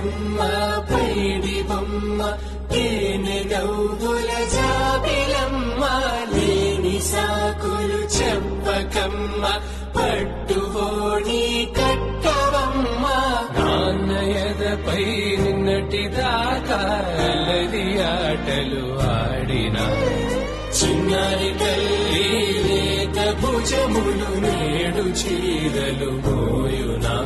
బుజ్జమ్మ పైడి బొమ్మ తేనె గౌగుల జాబిలమ్మ లేని సాకులు చెప్పకమ్మ పట్టువోణి కట్టవమ్మ నాన్నయదపై నిన్నటిదాకా అల్లరి ఆటలు ఆడినా చిన్నారి తల్లి లేత భుజములు నేడు చీరలు మోయునా